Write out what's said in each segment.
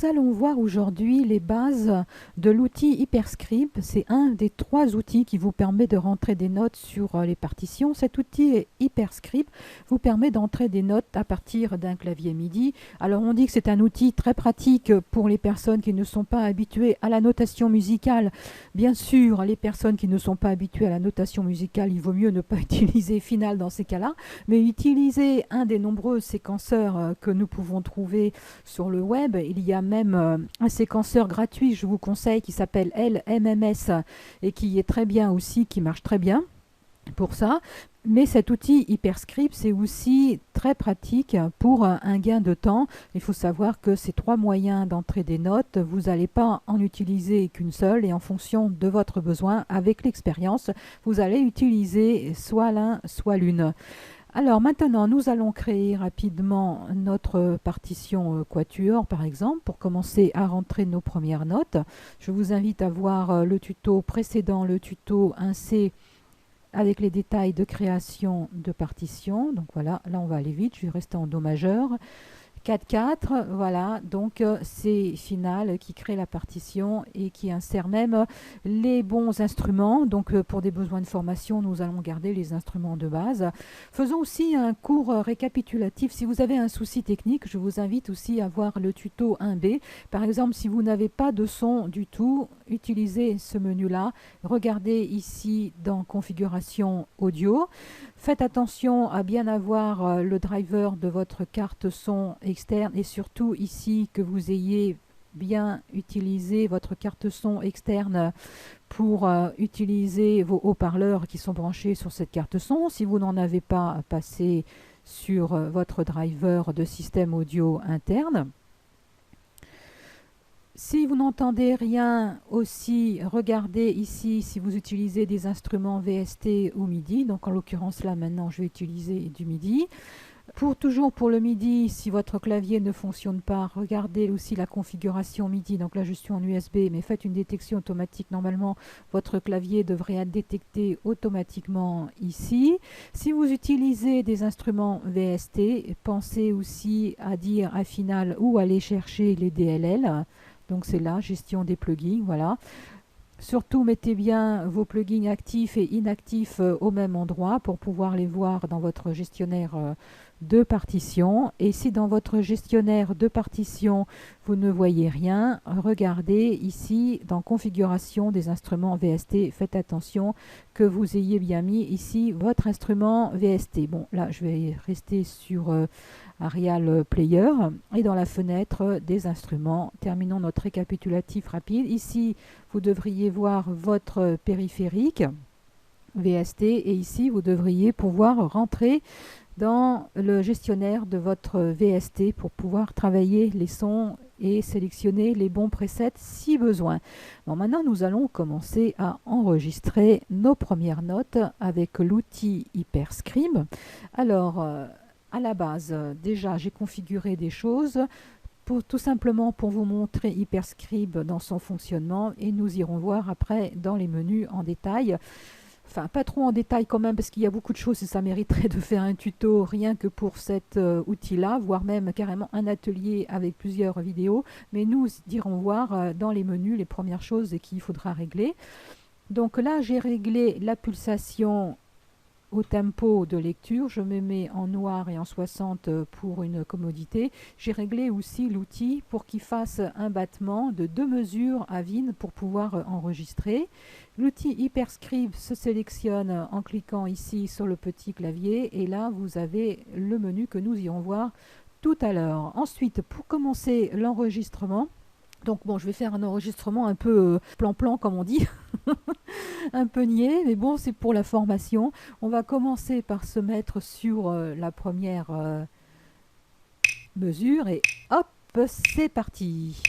nous allons voir aujourd'hui les bases de l'outil Hyperscript. C'est un des 3 outils qui vous permet de rentrer des notes sur les partitions. Cet outil Hyperscript vous permet d'entrer des notes à partir d'un clavier MIDI. Alors on dit que c'est un outil très pratique pour les personnes qui ne sont pas habituées à la notation musicale. Bien sûr, les personnes qui ne sont pas habituées à la notation musicale, il vaut mieux ne pas utiliser Final dans ces cas-là, mais utiliser un des nombreux séquenceurs que nous pouvons trouver sur le web. Il y a même un séquenceur gratuit, je vous conseille, qui s'appelle LMMS et qui est très bien aussi, qui marche très bien pour ça. Mais cet outil Hyperscript, c'est aussi très pratique pour un gain de temps. Il faut savoir que ces 3 moyens d'entrée des notes, vous n'allez pas en utiliser qu'une seule et en fonction de votre besoin, avec l'expérience, vous allez utiliser soit l'un, soit l'une. Alors maintenant, nous allons créer rapidement notre partition quatuor, par exemple, pour commencer à rentrer nos premières notes. Je vous invite à voir le tuto précédent, le tuto 1C, avec les détails de création de partition. Donc voilà, là on va aller vite, je vais rester en Do majeur. 4-4, voilà, donc c'est Final qui crée la partition et qui insère même les bons instruments. Donc pour des besoins de formation, nous allons garder les instruments de base. Faisons aussi un court récapitulatif. Si vous avez un souci technique, je vous invite aussi à voir le tuto 1B. Par exemple, si vous n'avez pas de son du tout, utilisez ce menu-là. Regardez ici dans Configuration audio. Faites attention à bien avoir le driver de votre carte son externe et surtout ici que vous ayez bien utilisé votre carte son externe pour utiliser vos haut-parleurs qui sont branchés sur cette carte son. Si vous n'en avez pas, passez sur votre driver de système audio interne. Si vous n'entendez rien aussi, regardez ici si vous utilisez des instruments VST ou MIDI. Donc en l'occurrence là maintenant je vais utiliser du MIDI. Toujours pour le MIDI, si votre clavier ne fonctionne pas, regardez aussi la configuration MIDI. Donc là je suis en USB, mais faites une détection automatique. Normalement votre clavier devrait être détecté automatiquement ici. Si vous utilisez des instruments VST, pensez aussi à dire à Final où aller chercher les DLL. Donc c'est là, gestion des plugins, voilà. Surtout mettez bien vos plugins actifs et inactifs au même endroit pour pouvoir les voir dans votre gestionnaire de partition. Et si dans votre gestionnaire de partition vous ne voyez rien, regardez ici dans configuration des instruments VST. Faites attention que vous ayez bien mis ici votre instrument VST. Bon là je vais rester sur Arial Player et dans la fenêtre des instruments, terminons notre récapitulatif rapide. Ici vous devriez voir votre périphérique VST et ici vous devriez pouvoir rentrer dans le gestionnaire de votre VST pour pouvoir travailler les sons et sélectionner les bons presets si besoin. Bon, maintenant nous allons commencer à enregistrer nos premières notes avec l'outil Hyperscript. Alors à la base, déjà j'ai configuré des choses tout simplement pour vous montrer Hyperscript dans son fonctionnement et nous irons voir après dans les menus en détail. Enfin, pas trop en détail quand même parce qu'il y a beaucoup de choses et ça mériterait de faire un tuto rien que pour cet outil-là, voire même carrément un atelier avec plusieurs vidéos. Mais nous irons voir dans les menus les premières choses qu'il faudra régler. Donc là, j'ai réglé la pulsation au tempo de lecture, je me mets en noir et en 60 pour une commodité. J'ai réglé aussi l'outil pour qu'il fasse un battement de 2 mesures à VIN pour pouvoir enregistrer. L'outil Hyperscript se sélectionne en cliquant ici sur le petit clavier et là vous avez le menu que nous irons voir tout à l'heure. Ensuite, pour commencer l'enregistrement, donc bon, je vais faire un enregistrement un peu plan-plan comme on dit, un peu niais, mais bon, c'est pour la formation. On va commencer par se mettre sur la première mesure et hop, c'est parti.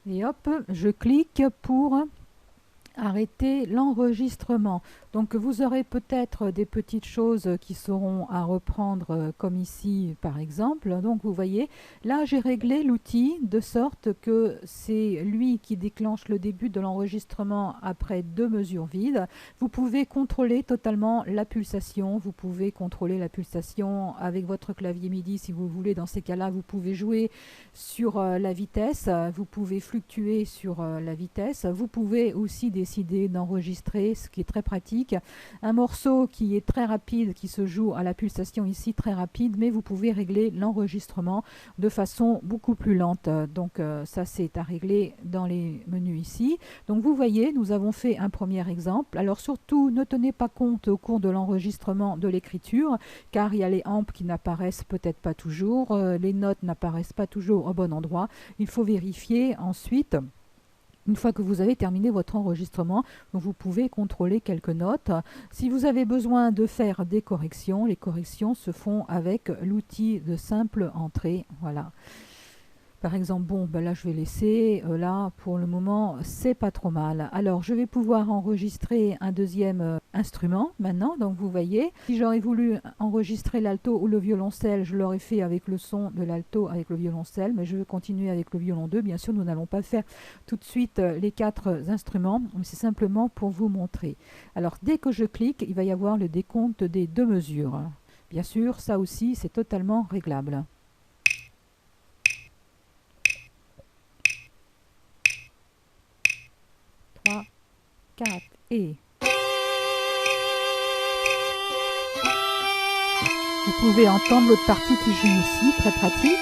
Et hop, je clique pour arrêter l'enregistrement. Donc vous aurez peut-être des petites choses qui seront à reprendre comme ici par exemple. Donc vous voyez, là j'ai réglé l'outil de sorte que c'est lui qui déclenche le début de l'enregistrement après 2 mesures vides. Vous pouvez contrôler totalement la pulsation. Vous pouvez contrôler la pulsation avec votre clavier MIDI si vous voulez. Dans ces cas-là, vous pouvez jouer sur la vitesse. Vous pouvez fluctuer sur la vitesse. Vous pouvez aussi décider d'enregistrer, ce qui est très pratique, un morceau qui est très rapide, qui se joue à la pulsation ici très rapide, mais vous pouvez régler l'enregistrement de façon beaucoup plus lente. Donc ça c'est à régler dans les menus ici. Donc vous voyez, nous avons fait un premier exemple. Alors surtout, ne tenez pas compte au cours de l'enregistrement de l'écriture, car il y a les amps qui n'apparaissent peut-être pas toujours, les notes n'apparaissent pas toujours au bon endroit. Il faut vérifier ensuite. Une fois que vous avez terminé votre enregistrement, vous pouvez contrôler quelques notes. Si vous avez besoin de faire des corrections, les corrections se font avec l'outil de simple entrée. Voilà. Par exemple, bon, ben là je vais laisser, là pour le moment c'est pas trop mal. Alors je vais pouvoir enregistrer un deuxième instrument maintenant, donc vous voyez, si j'aurais voulu enregistrer l'alto ou le violoncelle, je l'aurais fait avec le son de l'alto avec le violoncelle, mais je vais continuer avec le violon 2. Bien sûr, nous n'allons pas faire tout de suite les 4 instruments, mais c'est simplement pour vous montrer. Alors dès que je clique, il va y avoir le décompte des 2 mesures. Bien sûr, ça aussi c'est totalement réglable. 3, 4 et... Vous pouvez entendre l'autre partie qui joue aussi, très pratique.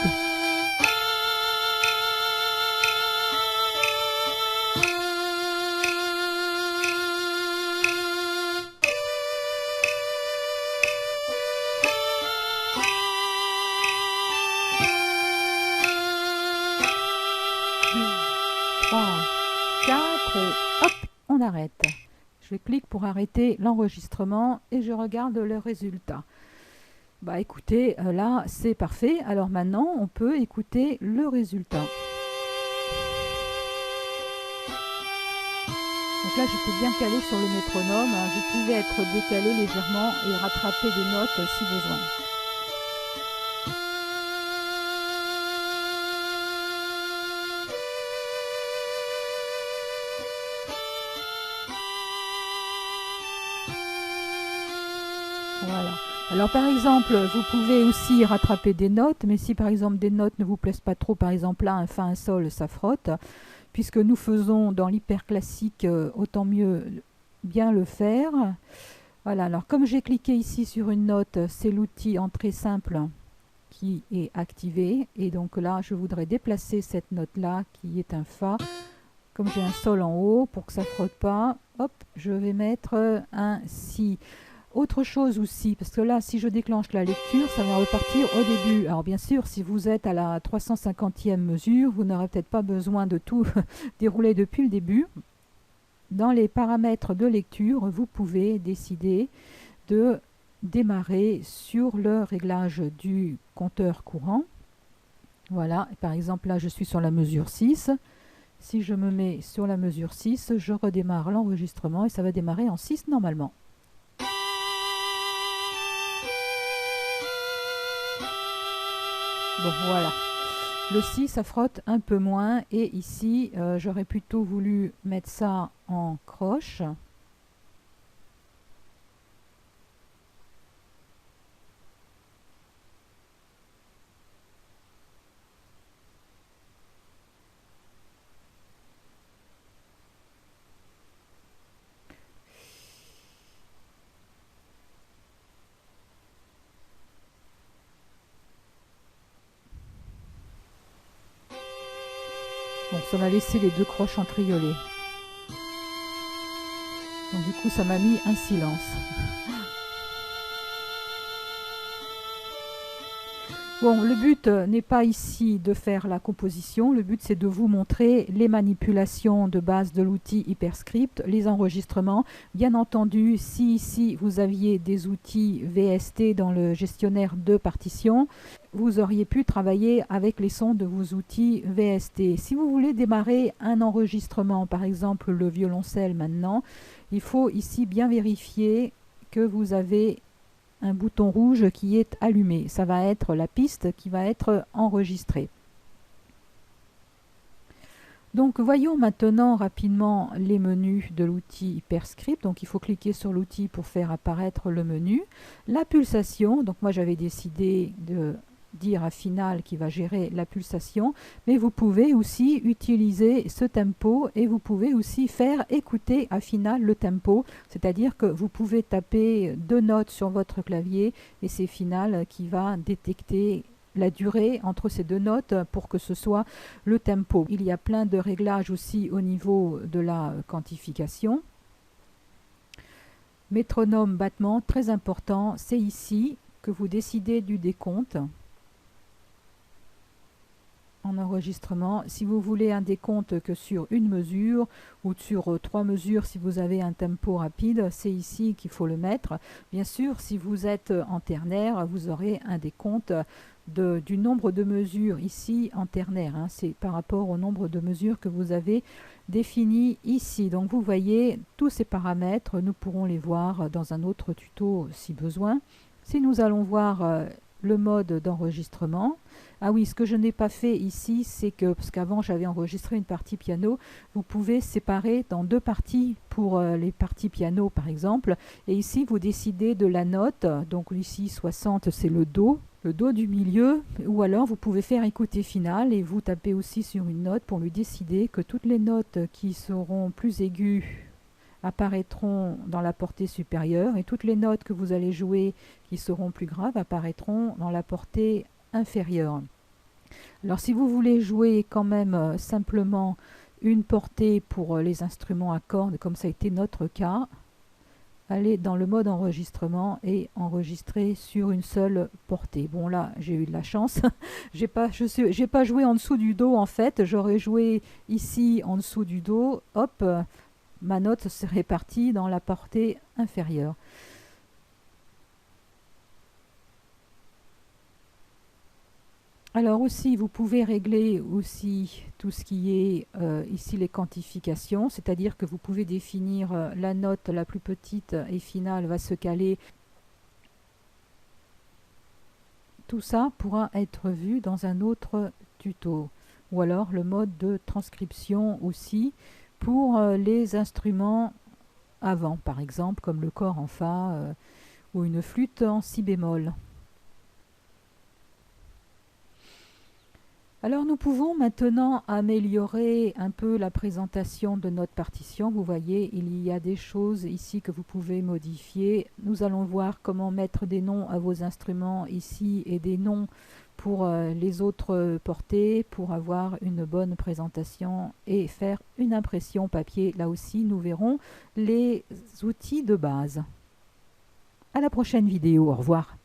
Trois, 4 et hop, on arrête. Je clique pour arrêter l'enregistrement et je regarde le résultat. Bah écoutez, là c'est parfait. Alors maintenant on peut écouter le résultat. Donc là j'étais bien calé sur le métronome, je pouvais être décalé légèrement et rattraper des notes si besoin. Voilà. Alors par exemple, vous pouvez aussi rattraper des notes, mais si par exemple des notes ne vous plaisent pas trop, par exemple là un fa, un sol, ça frotte, puisque nous faisons dans l'hyper classique, autant mieux bien le faire. Voilà, alors comme j'ai cliqué ici sur une note, c'est l'outil entrée simple qui est activé, et donc là je voudrais déplacer cette note là qui est un fa. Comme j'ai un sol en haut, pour que ça ne frotte pas, hop, je vais mettre un si. Autre chose aussi, parce que là, si je déclenche la lecture, ça va repartir au début. Alors bien sûr, si vous êtes à la 350e mesure, vous n'aurez peut-être pas besoin de tout dérouler depuis le début. Dans les paramètres de lecture, vous pouvez décider de démarrer sur le réglage du compteur courant. Voilà, par exemple là, je suis sur la mesure 6. Si je me mets sur la mesure 6, je redémarre l'enregistrement et ça va démarrer en 6 normalement. Bon voilà, le si ça frotte un peu moins et ici j'aurais plutôt voulu mettre ça en croche. Bon, ça m'a laissé les 2 croches en triolet. Donc du coup ça m'a mis un silence. Bon, le but n'est pas ici de faire la composition, le but c'est de vous montrer les manipulations de base de l'outil Hyperscript, les enregistrements. Bien entendu, si ici vous aviez des outils VST dans le gestionnaire de partitions, vous auriez pu travailler avec les sons de vos outils VST. Si vous voulez démarrer un enregistrement, par exemple le violoncelle maintenant, il faut ici bien vérifier que vous avez un bouton rouge qui est allumé. Ça va être la piste qui va être enregistrée. Donc voyons maintenant rapidement les menus de l'outil Hyperscript. Donc il faut cliquer sur l'outil pour faire apparaître le menu. La pulsation, donc moi j'avais décidé de dire à Final qui va gérer la pulsation, mais vous pouvez aussi utiliser ce tempo et vous pouvez aussi faire écouter à Final le tempo, c'est-à-dire que vous pouvez taper 2 notes sur votre clavier et c'est Final qui va détecter la durée entre ces 2 notes pour que ce soit le tempo. Il y a plein de réglages aussi au niveau de la quantification. Métronome battement, très important, c'est ici que vous décidez du décompte. En enregistrement, si vous voulez un décompte que sur une mesure ou sur 3 mesures si vous avez un tempo rapide, c'est ici qu'il faut le mettre. Bien sûr, si vous êtes en ternaire, vous aurez un décompte du nombre de mesures ici en ternaire. C'est par rapport au nombre de mesures que vous avez défini ici. Donc vous voyez tous ces paramètres, nous pourrons les voir dans un autre tuto si besoin. Si nous allons voir le mode d'enregistrement. Ah oui, ce que je n'ai pas fait ici, c'est que, parce qu'avant j'avais enregistré une partie piano, vous pouvez séparer dans 2 parties pour les parties piano par exemple, et ici vous décidez de la note, donc ici 60 c'est le do du milieu, ou alors vous pouvez faire écouter Final et vous tapez aussi sur une note pour lui décider que toutes les notes qui seront plus aiguës apparaîtront dans la portée supérieure et toutes les notes que vous allez jouer qui seront plus graves apparaîtront dans la portée inférieure. Alors si vous voulez jouer quand même simplement une portée pour les instruments à cordes, comme ça a été notre cas, allez dans le mode enregistrement et enregistrer sur une seule portée. Bon là j'ai eu de la chance, j'ai pas joué en dessous du do en fait, j'aurais joué ici en dessous du do, hop, ma note serait partie dans la portée inférieure. Alors aussi, vous pouvez régler aussi tout ce qui est ici les quantifications, c'est-à-dire que vous pouvez définir la note la plus petite et Final va se caler. Tout ça pourra être vu dans un autre tuto. Ou alors le mode de transcription aussi pour les instruments avant, par exemple, comme le cor en fa ou une flûte en si bémol. Alors nous pouvons maintenant améliorer un peu la présentation de notre partition. Vous voyez, il y a des choses ici que vous pouvez modifier. Nous allons voir comment mettre des noms à vos instruments ici et des noms pour les autres portées pour avoir une bonne présentation et faire une impression papier. Là aussi, nous verrons les outils de base. À la prochaine vidéo. Au revoir.